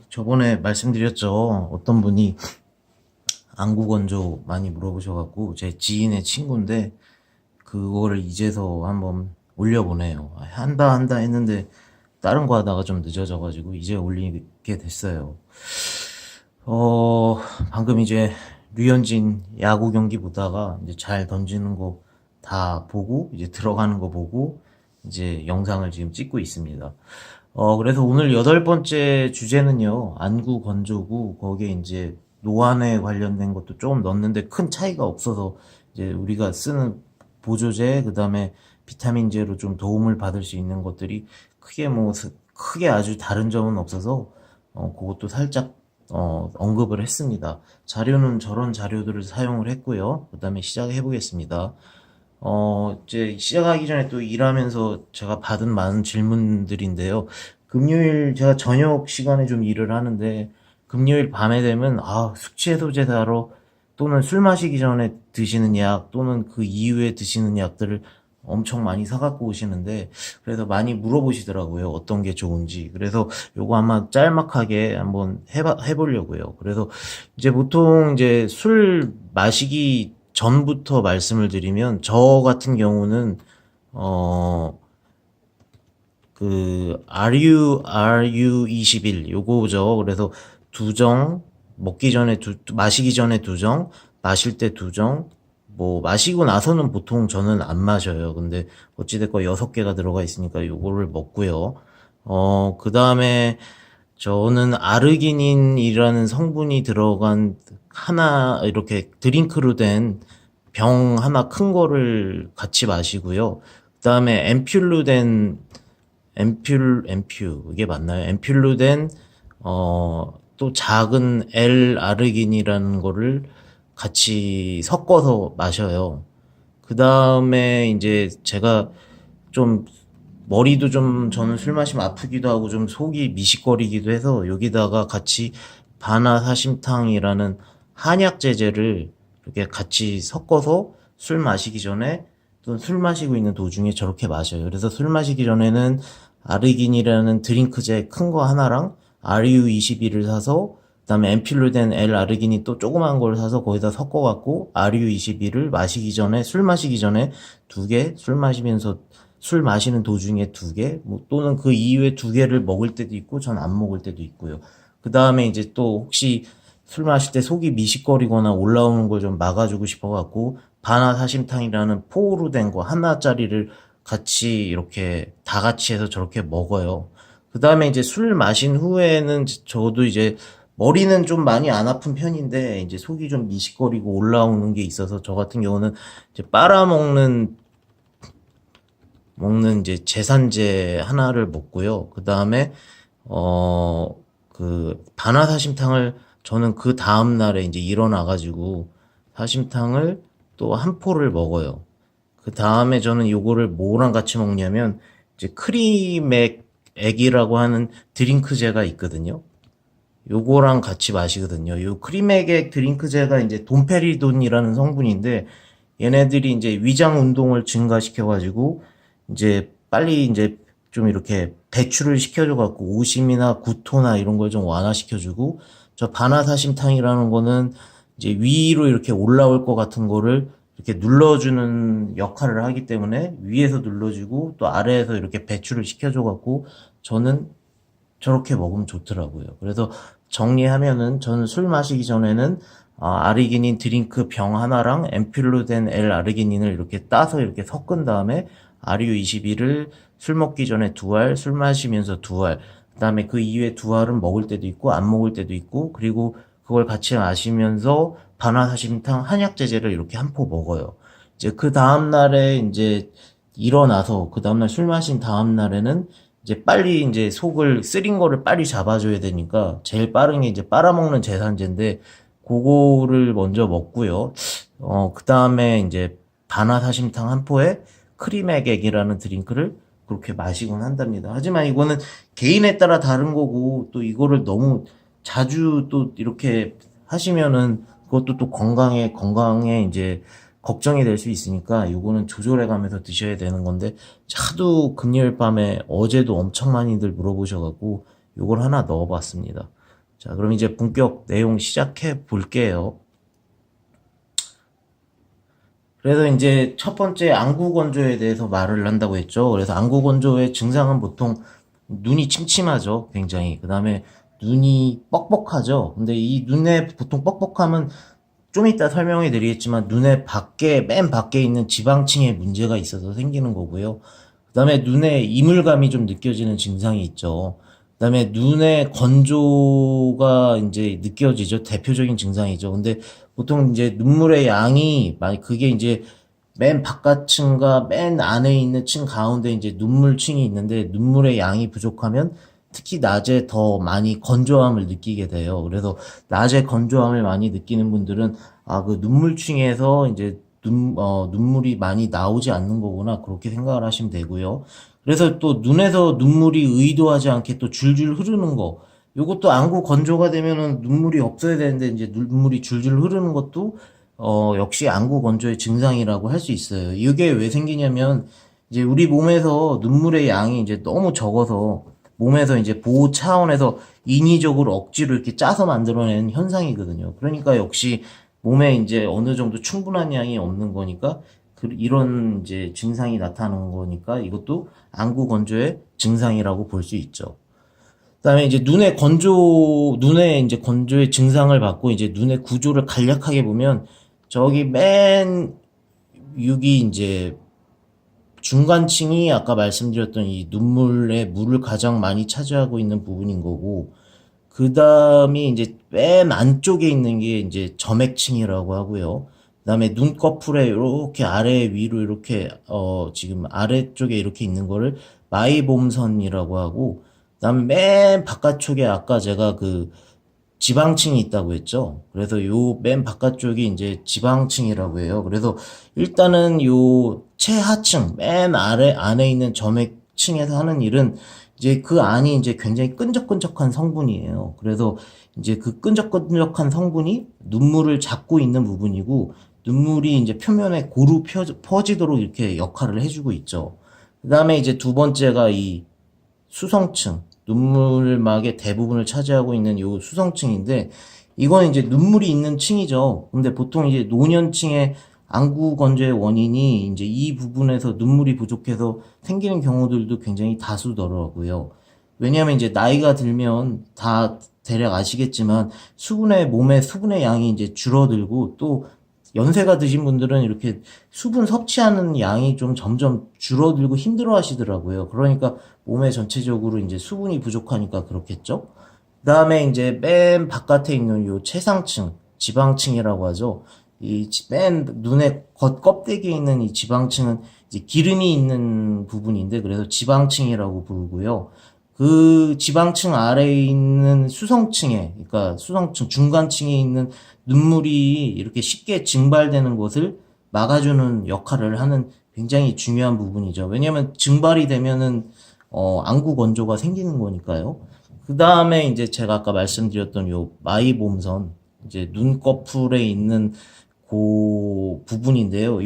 저번에 말씀드렸죠. 어떤 분이 안구 건조 많이 물어보셔갖고 제 지인의 친구인데 그거를 이제서 한번 올려보네요. 한다 했는데 다른 거 하다가 좀 늦어져가지고 이제 올리게 됐어요. 어, 방금 이제 류현진 야구 경기 보다가 이제 잘 던지는 거 다 보고 이제 들어가는 거 보고 이제 영상을 지금 찍고 있습니다. 그래서 오늘 여덟 번째 주제는요, 안구 건조고, 거기에 이제 노안에 관련된 것도 조금 넣었는데 큰 차이가 없어서 이제 우리가 쓰는 보조제, 그 다음에 비타민제로 좀 도움을 받을 수 있는 것들이 크게 아주 다른 점은 없어서, 그것도 살짝, 언급을 했습니다. 자료는 저런 자료들을 사용을 했고요. 그 다음에 시작해 보겠습니다. 이제 시작하기 전에 또 일하면서 제가 받은 많은 질문들인데요. 금요일 제가 저녁 시간에 좀 일을 하는데, 금요일 밤에 되면, 숙취해소제 사러 또는 술 마시기 전에 드시는 약 또는 그 이후에 드시는 약들을 엄청 많이 사갖고 오시는데, 그래서 많이 물어보시더라고요. 어떤 게 좋은지. 그래서 요거 아마 짤막하게 한번 해보려고요. 그래서 이제 보통 이제 술 마시기 전부터 말씀을 드리면, 저 같은 경우는, 어, RU21 요거죠. 그래서 두정, 마시기 전에 두정, 마실 때 두정, 뭐, 마시고 나서는 보통 저는 안 마셔요. 근데 어찌됐건 6개가 들어가 있으니까 요거를 먹고요. 그 다음에 저는 아르기닌이라는 성분이 들어간 하나, 이렇게 드링크로 된 병 하나 큰 거를 같이 마시고요. 그 다음에 이게 맞나요? 앰뷸로 된, 또 작은 L-아르기닌이라는 거를 같이 섞어서 마셔요. 그 다음에 이제 제가 좀 머리도 좀 저는 술 마시면 아프기도 하고 좀 속이 미식거리기도 해서 여기다가 같이 바나사심탕이라는 한약 제제를 이렇게 같이 섞어서 술 마시기 전에 또 술 마시고 있는 도중에 저렇게 마셔요. 그래서 술 마시기 전에는 아르기닌이라는 드링크제 큰 거 하나랑 RU21을 사서 그다음에 앰필로된 L-아르기닌 또 조그만 걸 사서 거기다 섞어갖고 RU21을 마시기 전에 술 마시기 전에 2개, 술 마시는 도중에 2개, 뭐 또는 그 이후에 2개를 먹을 때도 있고 전 안 먹을 때도 있고요. 그 다음에 이제 또 혹시 술 마실 때 속이 미식거리거나 올라오는 걸 좀 막아주고 싶어갖고 바나사심탕이라는 포로 된 거 하나짜리를 같이 이렇게 다 같이 해서 저렇게 먹어요. 그 다음에 이제 술 마신 후에는 저도 이제 머리는 좀 많이 안 아픈 편인데 이제 속이 좀 미식거리고 올라오는 게 있어서 저 같은 경우는 이제 먹는 이제 제산제 하나를 먹고요. 그 다음에 그 바나사심탕을 저는 그 다음 날에 이제 일어나가지고 사심탕을 또 한 포를 먹어요. 그 다음에 저는 요거를 뭐랑 같이 먹냐면 이제 크리맥액이라고 하는 드링크제가 있거든요. 요거랑 같이 마시거든요. 요 크리맥액 드링크제가 이제 돈페리돈이라는 성분인데 얘네들이 이제 위장 운동을 증가시켜가지고 이제 빨리 이제 좀 이렇게 배출을 시켜줘갖고 오심이나 구토나 이런 걸 좀 완화시켜주고 저 바나사심탕이라는 거는 이제 위로 이렇게 올라올 것 같은 거를 이렇게 눌러주는 역할을 하기 때문에 위에서 눌러주고 또 아래에서 이렇게 배출을 시켜줘갖고 저는 저렇게 먹으면 좋더라고요. 그래서 정리하면은 저는 술 마시기 전에는 아르기닌 드링크 병 하나랑 앰뷸로 된 L-아르기닌을 이렇게 따서 이렇게 섞은 다음에 RU21을 술 먹기 전에 2알, 술 마시면서 2알, 그 다음에 그 이후에 2알은 먹을 때도 있고 안 먹을 때도 있고 그리고 그걸 같이 마시면서 바나사심탕 한약 제제를 이렇게 한 포 먹어요. 이제 그 다음날에 이제 일어나서 그 다음날 술 마신 다음날에는 이제 빨리 이제 속을 쓰린 거를 빨리 잡아줘야 되니까 제일 빠른 게 이제 빨아먹는 제산제인데 그거를 먼저 먹고요. 그 다음에 이제 바나사심탕 한 포에 크림액액이라는 드링크를 그렇게 마시곤 한답니다. 하지만 이거는 개인에 따라 다른 거고 또 이거를 너무 자주 또 이렇게 하시면은 그것도 또 건강에 이제 걱정이 될 수 있으니까 요거는 조절해 가면서 드셔야 되는 건데 하도 금요일 밤에 어제도 엄청 많이들 물어보셔갖고 요걸 하나 넣어봤습니다. 자, 그럼 이제 본격 내용 시작해 볼게요. 그래서 이제 첫 번째 안구 건조에 대해서 말을 한다고 했죠. 그래서 안구 건조의 증상은 보통 눈이 침침하죠. 굉장히. 그 다음에 눈이 뻑뻑하죠. 근데 이 눈에 보통 뻑뻑함은 좀 이따 설명해 드리겠지만 눈의 밖에, 맨 밖에 있는 지방층에 문제가 있어서 생기는 거고요. 그 다음에 눈에 이물감이 좀 느껴지는 증상이 있죠. 그 다음에 눈의 건조가 이제 느껴지죠. 대표적인 증상이죠. 근데 보통 이제 눈물의 양이, 그게 이제 맨 바깥층과 맨 안에 있는 층 가운데 이제 눈물층이 있는데 눈물의 양이 부족하면 특히 낮에 더 많이 건조함을 느끼게 돼요. 그래서 낮에 건조함을 많이 느끼는 분들은 그 눈물층에서 이제 눈물이 많이 나오지 않는 거구나. 그렇게 생각을 하시면 되고요. 그래서 또 눈에서 눈물이 의도하지 않게 또 줄줄 흐르는 거. 요것도 안구 건조가 되면은 눈물이 없어야 되는데 이제 눈물이 줄줄 흐르는 것도 역시 안구 건조의 증상이라고 할 수 있어요. 이게 왜 생기냐면 이제 우리 몸에서 눈물의 양이 이제 너무 적어서 몸에서 이제 보호 차원에서 인위적으로 억지로 이렇게 짜서 만들어낸 현상이거든요. 그러니까 역시 몸에 이제 어느 정도 충분한 양이 없는 거니까 이런 이제 증상이 나타나는 거니까 이것도 안구 건조의 증상이라고 볼 수 있죠. 그다음에 이제 눈의 이제 건조의 증상을 받고 이제 눈의 구조를 간략하게 보면 저기 맨 6이 이제 중간층이 아까 말씀드렸던 이 눈물에 물을 가장 많이 차지하고 있는 부분인 거고, 그 다음이 이제 맨 안쪽에 있는 게 이제 점액층이라고 하고요. 그 다음에 눈꺼풀에 이렇게 아래 위로 이렇게, 지금 아래쪽에 이렇게 있는 거를 마이봄선이라고 하고, 그 다음에 맨 바깥쪽에 아까 제가 그 지방층이 있다고 했죠. 그래서 요 맨 바깥쪽이 이제 지방층이라고 해요. 그래서 일단은 요 최하층, 맨 아래, 안에 있는 점액층에서 하는 일은 이제 그 안이 이제 굉장히 끈적끈적한 성분이에요. 그래서 이제 그 끈적끈적한 성분이 눈물을 잡고 있는 부분이고, 눈물이 이제 표면에 고루 퍼지도록 이렇게 역할을 해주고 있죠. 그 다음에 이제 두 번째가 이 수성층, 눈물막의 대부분을 차지하고 있는 요 수성층인데, 이건 이제 눈물이 있는 층이죠. 근데 보통 이제 노년층의 안구 건조의 원인이 이제 이 부분에서 눈물이 부족해서 생기는 경우들도 굉장히 다수더라고요. 왜냐하면 이제 나이가 들면 다 대략 아시겠지만 몸의 수분의 양이 이제 줄어들고 또 연세가 드신 분들은 이렇게 수분 섭취하는 양이 좀 점점 줄어들고 힘들어 하시더라고요. 그러니까 몸에 전체적으로 이제 수분이 부족하니까 그렇겠죠? 그 다음에 이제 맨 바깥에 있는 요 최상층, 지방층이라고 하죠. 이 맨 눈의 겉껍데기에 있는 이 지방층은 이제 기름이 있는 부분인데 그래서 지방층이라고 부르고요. 그 지방층 아래에 있는 수성층에, 그러니까 수성층 중간층에 있는 눈물이 이렇게 쉽게 증발되는 것을 막아주는 역할을 하는 굉장히 중요한 부분이죠. 왜냐하면 증발이 되면은 안구 건조가 생기는 거니까요. 그 다음에 이제 제가 아까 말씀드렸던 요 마이봄선, 이제 눈꺼풀에 있는 그 부분인데요.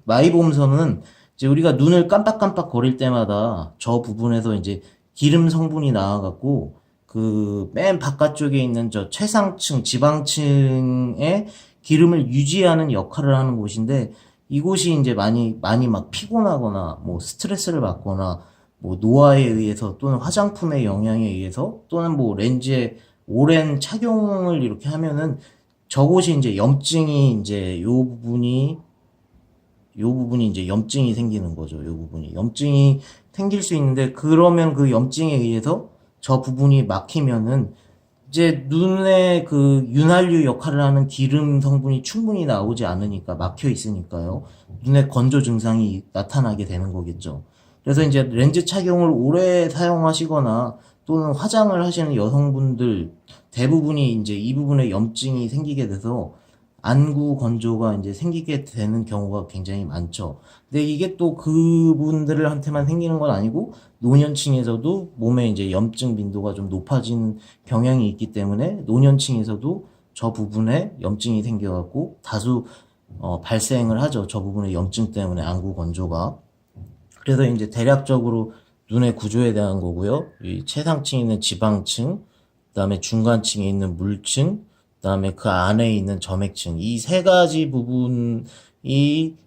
마이봄선은 이제 우리가 눈을 깜빡깜빡 거릴 때마다 저 부분에서 이제 기름 성분이 나와갖고 그 맨 바깥쪽에 있는 저 최상층, 지방층의 기름을 유지하는 역할을 하는 곳인데 이곳이 이제 많이 막 피곤하거나 뭐 스트레스를 받거나 뭐 노화에 의해서 또는 화장품의 영향에 의해서 또는 뭐 렌즈의 오랜 착용을 이렇게 하면은 저곳이 이제 요 부분이 이제 염증이 생기는 거죠. 요 부분이 염증이 생길 수 있는데 그러면 그 염증에 의해서 저 부분이 막히면은 이제 눈에 그 윤활유 역할을 하는 기름 성분이 충분히 나오지 않으니까 막혀 있으니까요. 눈에 건조 증상이 나타나게 되는 거겠죠. 그래서 이제 렌즈 착용을 오래 사용하시거나 또는 화장을 하시는 여성분들 대부분이 이제 이 부분에 염증이 생기게 돼서 안구 건조가 이제 생기게 되는 경우가 굉장히 많죠. 근데 이게 또 그분들한테만 생기는 건 아니고 노년층에서도 몸에 이제 염증 빈도가 좀 높아진 경향이 있기 때문에 노년층에서도 저 부분에 염증이 생겨갖고 다수 발생을 하죠. 저 부분의 염증 때문에 안구 건조가. 그래서 이제 대략적으로 눈의 구조에 대한 거고요. 이 최상층에 있는 지방층, 그다음에 중간층에 있는 물층, 그다음에 그 안에 있는 점액층, 이 세 가지 부분이,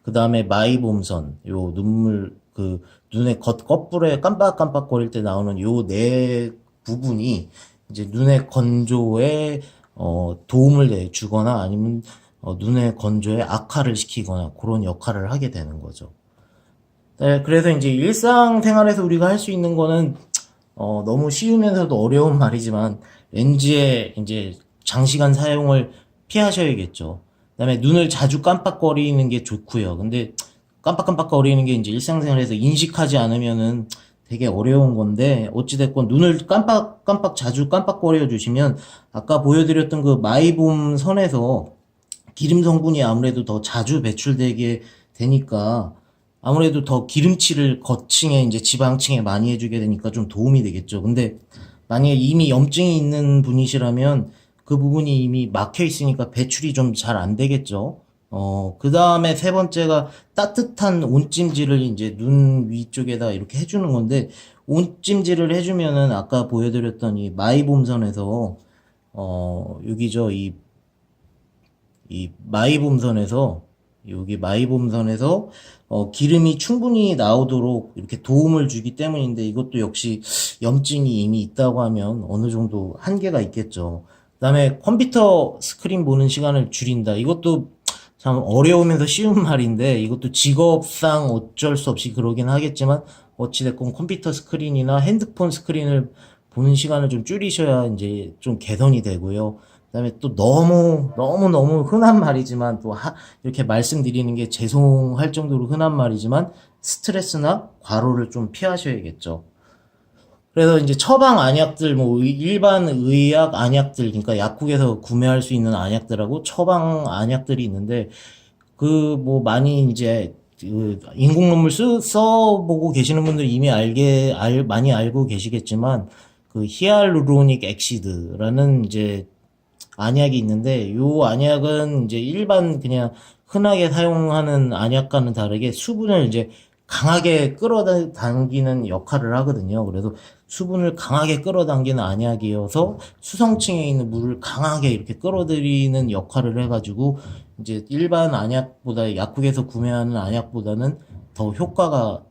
그다음에 마이봄선, 요 눈물, 그 눈의 겉불에 깜빡깜빡거릴 때 나오는 요 네 부분이 이제 눈의 건조에 도움을 주거나 아니면 눈의 건조에 악화를 시키거나 그런 역할을 하게 되는 거죠. 네, 그래서 이제 일상생활에서 우리가 할 수 있는 거는 너무 쉬우면서도 어려운 말이지만 렌즈의 이제 장시간 사용을 피하셔야겠죠. 그다음에 눈을 자주 깜빡거리는 게 좋고요. 근데 깜빡깜빡거리는 게 이제 일상생활에서 인식하지 않으면은 되게 어려운 건데, 어찌됐건 눈을 깜빡깜빡 자주 깜빡거려 주시면 아까 보여드렸던 그 마이봄 선에서 기름 성분이 아무래도 더 자주 배출되게 되니까 아무래도 더 기름칠을 겉층에 이제 지방층에 많이 해주게 되니까 좀 도움이 되겠죠. 근데 만약에 이미 염증이 있는 분이시라면 그 부분이 이미 막혀 있으니까 배출이 좀 잘 안 되겠죠. 그 다음에 세 번째가 따뜻한 온찜질을 이제 눈 위쪽에다 이렇게 해주는 건데, 온찜질을 해주면은 아까 보여드렸던 이 마이봄선에서, 여기죠. 이 마이봄선에서, 여기 마이봄선에서, 기름이 충분히 나오도록 이렇게 도움을 주기 때문인데, 이것도 역시 염증이 이미 있다고 하면 어느 정도 한계가 있겠죠. 그 다음에 컴퓨터 스크린 보는 시간을 줄인다. 이것도 참 어려우면서 쉬운 말인데, 이것도 직업상 어쩔 수 없이 그러긴 하겠지만, 어찌됐건 컴퓨터 스크린이나 핸드폰 스크린을 보는 시간을 좀 줄이셔야 이제 좀 개선이 되고요. 그다음에 또 너무 흔한 말이지만 또 이렇게 말씀드리는 게 죄송할 정도로 흔한 말이지만 스트레스나 과로를 좀 피하셔야겠죠. 그래서 이제 처방 안약들, 뭐 일반 의약 안약들, 그러니까 약국에서 구매할 수 있는 안약들하고 처방 안약들이 있는데, 그 뭐 많이 이제 그 인공 논문 써보고 계시는 분들 이미 많이 알고 계시겠지만, 그 히알루로닉 액시드라는 이제 안약이 있는데, 요 안약은 이제 일반 그냥 흔하게 사용하는 안약과는 다르게 수분을 이제 강하게 끌어당기는 역할을 하거든요. 그래서 수분을 강하게 끌어당기는 안약이어서 수성층에 있는 물을 강하게 이렇게 끌어들이는 역할을 해가지고 이제 일반 안약보다, 약국에서 구매하는 안약보다는 더 효과가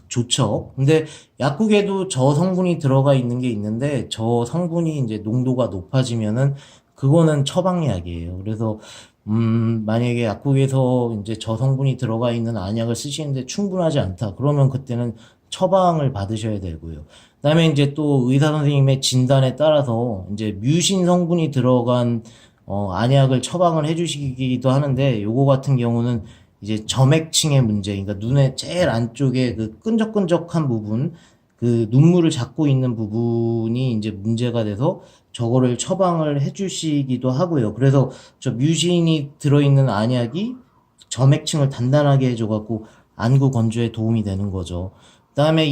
좋죠. 근데 약국에도 저 성분이 들어가 있는 게 있는데, 저 성분이 이제 농도가 높아지면은 그거는 처방약이에요. 그래서 만약에 약국에서 이제 저 성분이 들어가 있는 안약을 쓰시는데 충분하지 않다. 그러면 그때는 처방을 받으셔야 되고요. 그다음에 이제 또 의사 선생님의 진단에 따라서 이제 뮤신 성분이 들어간 안약을 처방을 해주시기도 하는데, 요거 같은 경우는 이제 점액층의 문제, 그러니까 눈의 제일 안쪽에 그 끈적끈적한 부분, 그 눈물을 잡고 있는 부분이 이제 문제가 돼서 저거를 처방을 해주시기도 하고요. 그래서 저 뮤신이 들어있는 안약이 점액층을 단단하게 해줘갖고 안구 건조에 도움이 되는 거죠. 그다음에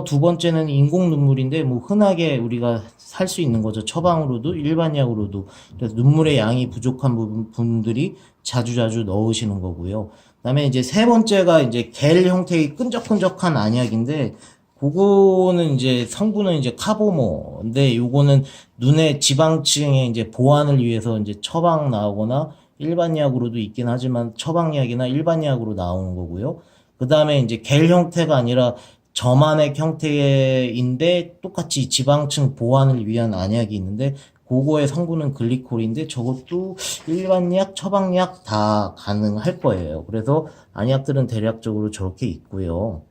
두 번째는 인공 눈물인데, 뭐 흔하게 우리가 살 수 있는 거죠. 처방으로도 일반 약으로도. 그래서 눈물의 양이 부족한 분들이 자주자주 넣으시는 거고요. 그다음에 이제 세 번째가 이제 겔 형태의 끈적끈적한 안약인데, 그거는 이제 성분은 이제 카보모인데, 요거는 눈의 지방층의 이제 보완을 위해서 이제 처방 나오거나 일반 약으로도 있긴 하지만 처방약이나 일반 약으로 나오는 거고요. 그 다음에 이제 겔 형태가 아니라 점안액 형태인데 똑같이 지방층 보완을 위한 안약이 있는데, 그거의 성분은 글리콜인데 저것도 일반 약, 처방약 다 가능할 거예요. 그래서 안약들은 대략적으로 저렇게 있고요.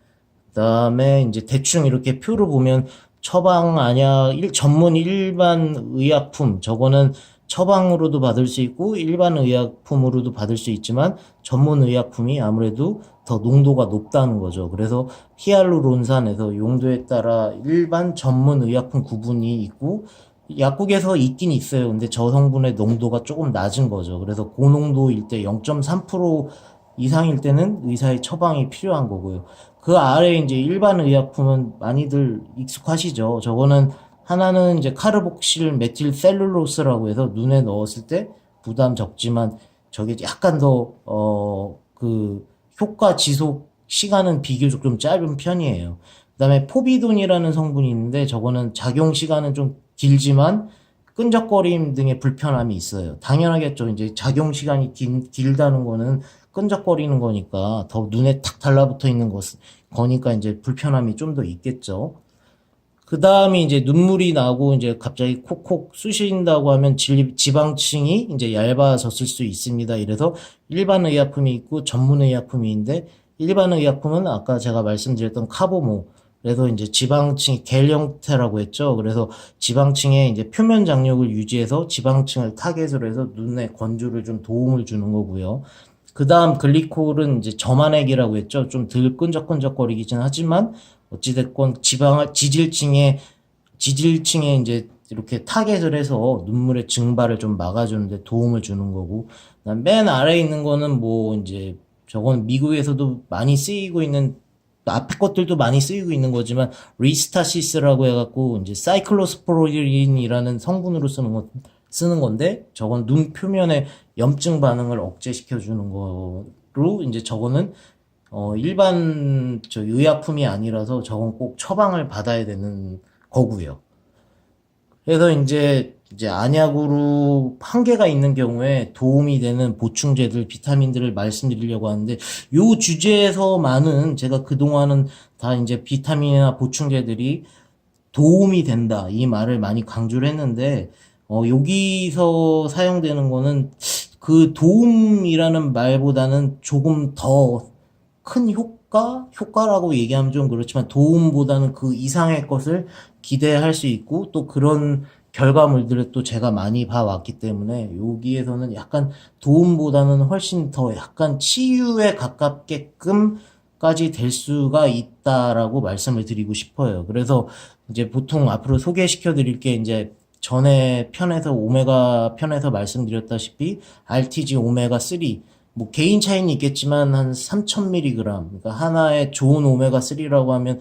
그다음에 이제 대충 이렇게 표를 보면 처방 안약 전문 일반 의약품, 저거는 처방으로도 받을 수 있고 일반 의약품으로도 받을 수 있지만 전문 의약품이 아무래도 더 농도가 높다는 거죠. 그래서 히알루론산에서 용도에 따라 일반 전문 의약품 구분이 있고, 약국에서 있긴 있어요. 근데 저 성분의 농도가 조금 낮은 거죠. 그래서 고농도일 때 0.3% 이상일 때는 의사의 처방이 필요한 거고요. 그 아래 이제 일반 의약품은 많이들 익숙하시죠. 저거는 하나는 이제 카르복실 메틸 셀룰로스라고 해서 눈에 넣었을 때 부담 적지만 저게 약간 더 그 효과 지속 시간은 비교적 좀 짧은 편이에요. 그다음에 포비돈이라는 성분이 있는데 저거는 작용 시간은 좀 길지만 끈적거림 등의 불편함이 있어요. 당연하겠죠. 이제 작용 시간이 길다는 거는 끈적거리는 거니까 더 눈에 탁 달라붙어 있는 거니까 이제 불편함이 좀 더 있겠죠. 그 다음에 이제 눈물이 나고 이제 갑자기 콕콕 쑤신다고 하면 지방층이 이제 얇아졌을 수 있습니다. 이래서 일반 의약품이 있고 전문 의약품이 있는데 일반 의약품은 아까 제가 말씀드렸던 카보모. 그래서 이제 지방층이 겔 형태라고 했죠. 그래서 지방층의 이제 표면 장력을 유지해서 지방층을 타겟으로 해서 눈의 건조를 좀 도움을 주는 거고요. 그 다음 글리콜은 이제 점안액이라고 했죠. 좀 덜 끈적끈적거리긴 하지만 어찌됐건 지질층에 이제 이렇게 타겟을 해서 눈물의 증발을 좀 막아주는데 도움을 주는 거고, 그다음 맨 아래에 있는 거는 뭐 이제 저건 미국에서도 많이 쓰이고 있는 앞에 것들도 많이 쓰이고 있는 거지만 리스타시스라고 해갖고 이제 사이클로스포린이라는 성분으로 쓰는 건데 저건 눈 표면의 염증 반응을 억제시켜 주는 거로 이제 저거는 일반 의약품이 아니라서 저건 꼭 처방을 받아야 되는 거고요. 그래서 이제 안약으로 한계가 있는 경우에 도움이 되는 보충제들, 비타민들을 말씀드리려고 하는데 요 주제에서만은 제가 그동안은 다 이제 비타민이나 보충제들이 도움이 된다 이 말을 많이 강조를 했는데 여기서 사용되는 거는 그 도움이라는 말보다는 조금 더 큰 효과라고 얘기하면 좀 그렇지만 도움보다는 그 이상의 것을 기대할 수 있고 또 그런 결과물들을 또 제가 많이 봐왔기 때문에 여기에서는 약간 도움보다는 훨씬 더 약간 치유에 가깝게끔까지 될 수가 있다라고 말씀을 드리고 싶어요. 그래서 이제 보통 앞으로 소개시켜 드릴 게 이제 전에 편에서 오메가 편에서 말씀드렸다시피 RTG 오메가 3 뭐 개인 차이는 있겠지만 한 3000mg 그러니까 하나의 좋은 오메가 3라고 하면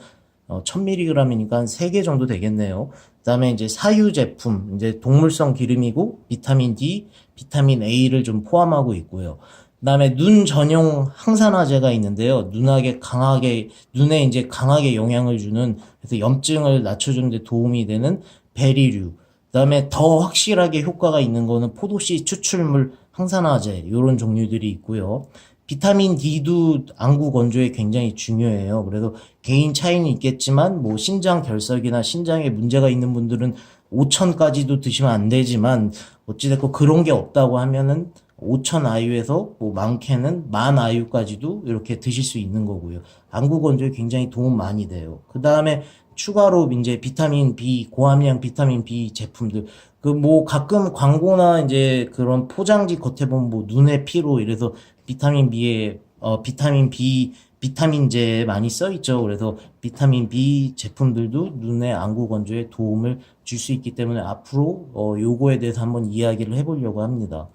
1000mg이니까 한 3개 정도 되겠네요. 그다음에 이제 사유 제품 이제 동물성 기름이고 비타민 D, 비타민 A를 좀 포함하고 있고요. 그다음에 눈 전용 항산화제가 있는데요. 눈에 이제 강하게 영향을 주는 그래서 염증을 낮춰주는 데 도움이 되는 베리류. 그다음에 더 확실하게 효과가 있는 거는 포도씨 추출물 항산화제 이런 종류들이 있고요. 비타민 D도 안구 건조에 굉장히 중요해요. 그래서 개인 차이는 있겠지만 뭐 신장 결석이나 신장에 문제가 있는 분들은 5천까지도 드시면 안 되지만 어찌됐건 그런 게 없다고 하면은 5천 IU에서 뭐 많게는 10,000 IU까지도 이렇게 드실 수 있는 거고요. 안구 건조에 굉장히 도움 많이 돼요. 그 다음에 추가로 이제 비타민 B, 고함량 비타민 B 제품들, 그 뭐 가끔 광고나 이제 그런 포장지 겉에 보면 뭐 눈의 피로 이래서 비타민 B에, 비타민 B, 비타민제에 많이 써 있죠. 그래서 비타민 B 제품들도 눈의 안구 건조에 도움을 줄 수 있기 때문에 앞으로, 요거에 대해서 한번 이야기를 해보려고 합니다.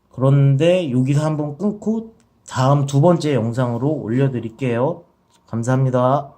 그런데 여기서 한번 끊고 다음 두 번째 영상으로 올려드릴게요. 감사합니다.